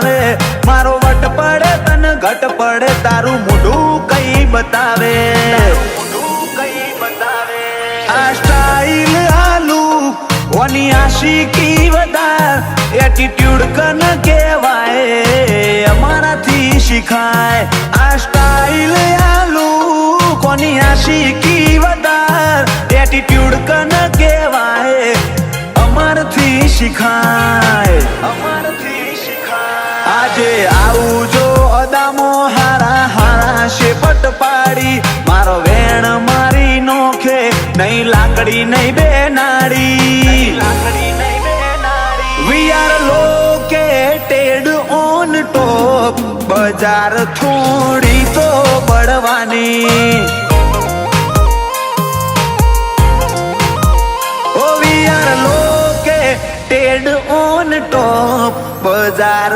मारो वट पड़े तन घट पड़े तारू मुडू कई बतावे आ स्टाइल आलू वनी आशिकी वधार एटीट्यूड कन केवाय अमारा थी शिखाय आ स्टाइल आलू कोनी आशिकी वधार एटीट्यूड कन केवाय अमर थी शिखाय आजे आऊ जो अदामो हारा हारा शेपट पाड़ी मारो वेण मारी नोखे नहीं लाकड़ी नहीं बेनाड़ी we are located on Top Bazaar थोड़ी तो Barwani we are located on Top बाजार